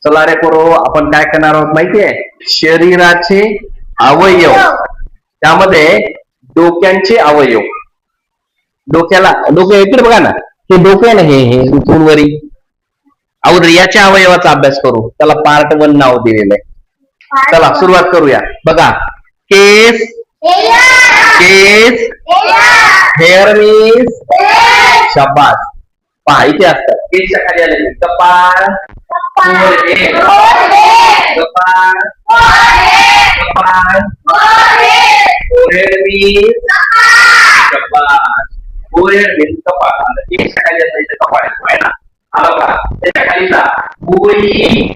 चला रे पोरो, आपण काय करणार आहोत माहितीये? शरीराचे अवयव, त्यामध्ये डोक्यांचे अवयव. डोकं इकडे बघा ना, हे डोकं आहे ना, हे उंचवरी अगोदर याच्या अवयवाचा अभ्यास करू. त्याला पार्ट 1 नाव दिलेलं आहे. चला सुरुवात करूया. बघा, केस, केस, हेअर मीन्स शाबास. पहा इथे असतात. केसच्या खाली आले कपाळ, कपाळ, कपाळ, फोरहेड मीन्स शाबास. फोरहेड मीन्स कपाळ. केसच्या खाली असायचं कपाळ आहे ना. आला बघा, त्याच्या खालीचा भुवई,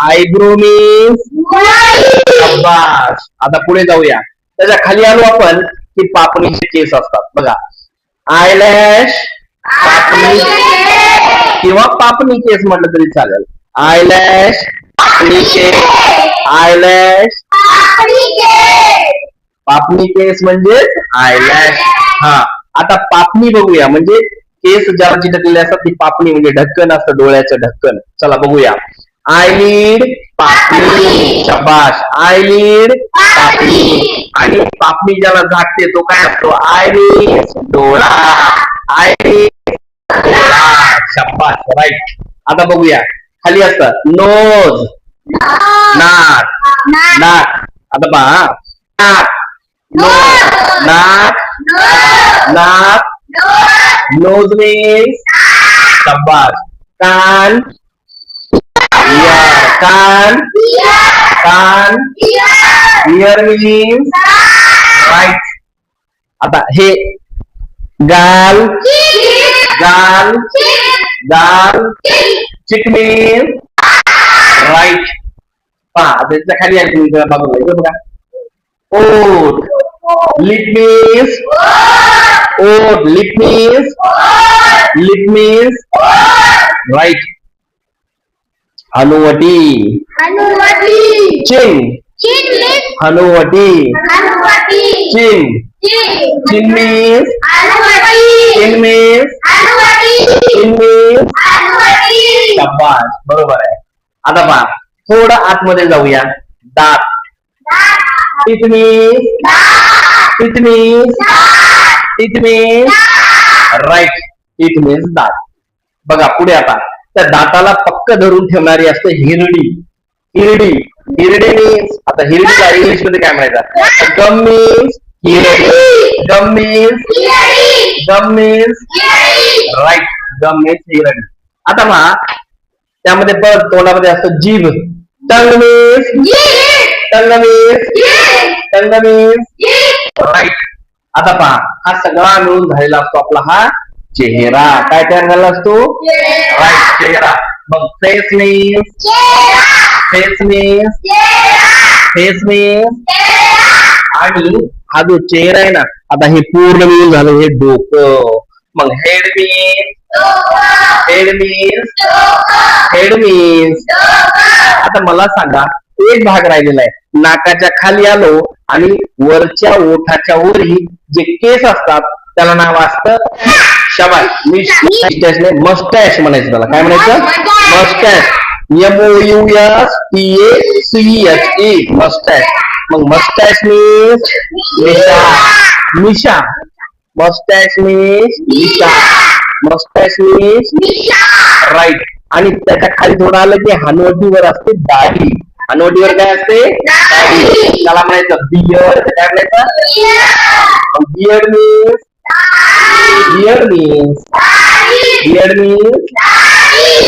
आयब्रो मीन्स शाबास. आता पुढे जाऊया. त्याच्या खाली आलो आपण की पापणीचे केस असतात बघा. आयलॅश, पापणी किंवा पापणी केस म्हटलं तरी चालेल. आयलॅश, पापणी केस, आयलॅश, पापणी केस म्हणजेच आयलॅश. हा, आता पापणी बघूया. म्हणजे केस ज्याला चिटकलेले असतात ती पापणी, म्हणजे ढक्कन असतं, डोळ्याचं ढक्कन. चला बघूया. आयलीड, पापणी शाबास. आयलीड, पापणी. आणि पापणी ज्याला झाकते तो काय असतो? आयलिड, डोळा. आयलिड, डोळा शाबास. राईट. आता बघूया. खाली असतं नोज, नाक, नाक. आता पहा, नाक, नाक, नाक, नोज मीन्स शाबास. कान, इयर, कान, कान, इयर मीन्स राईट. आता हे गाल, गाल, गाल, चिक मीन्स राईट. पहा त्याच्या खाली आहे तुम्ही बघा. ओठ, लिप मीन्स ओठ, lip means, lip means right. हनुवटी, चिन, हनुवटी, chin, chin means, chin means, chin means शाबास. बरोबर आहे. आता पहा थोडं आतमध्ये जाऊया. दात, teeth means, teeth means, teeth means right. Teeth means दात. बघा पुढे. आता त्या दाताला पक्क धरून ठेवणारी असते हिरडी. हिरडी, हिरडी मीन्स, आता हिरडीला इंग्लिश मध्ये काय म्हणायचं? गम मीन्स हिरडी. गम मीन्स, गम मीन्स राईट. गम मीन्स हिरडी. आता पहा त्यामध्ये बघ तोंडामध्ये असतं जीभ. टंग मीन्स, टंग मीन्स, टंग मीन्स राईट. आता पहा हा सगळा मिळून झालेला असतो आपला हा चेहरा. काय तयार झाला असतो? राईट, चेहरा. मग face means, face means, face means. आणि हा जो चेहरा आहे ना, आता हे पूर्ण मिळून झालं हे डोकं. मग head means, head means, head means. आता मला सांगा, एक भाग राहिलेला आहे. नाकाच्या खाली आलो आणि वरच्या ओठाच्या वरही जे केस असतात त्याला नाव असतं शाबास. मस्टॅश म्हणायचं. त्याला काय म्हणायचं? मस्टॅश. MOUSTACHE मस्टॅश. मग मस्टॅश मीन्स मिशा, मिशा. मस्टॅश मीन्स मिशा, मस्टॅश मीन्स राईट. आणि त्याच्या खाली थोडं आलं की हनुवटीवर असते दाढी. हनुवटीवर काय असते? दाढी. त्याला म्हणायचं बियर्ड. काय म्हणायचं? Beard means, beard means, beard means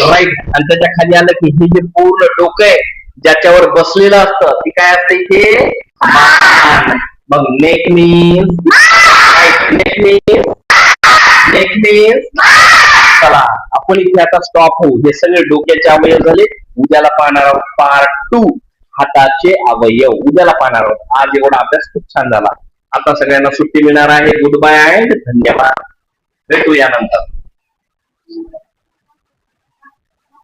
right. आणि त्याच्या खाली आलं की हे जे पूर्ण डोकं आहे ज्याच्यावर बसलेलं असतं ती काय असते? इथे मान. मग neck means right. Neck means, neck means. चला आपण इथे आता स्टॉप होऊ. हे सगळे डोक्याचे अवयव झाले. उद्याला पाहणार आहोत पार्ट 2 हाताचे अवयव. उद्याला पाहणार आहोत. आज एवढा अभ्यास खूप छान झाला. आता सगळ्यांना सुट्टी मिळणार आहे. गुड बाय अँड धन्यवाद. भेटूया नंतर.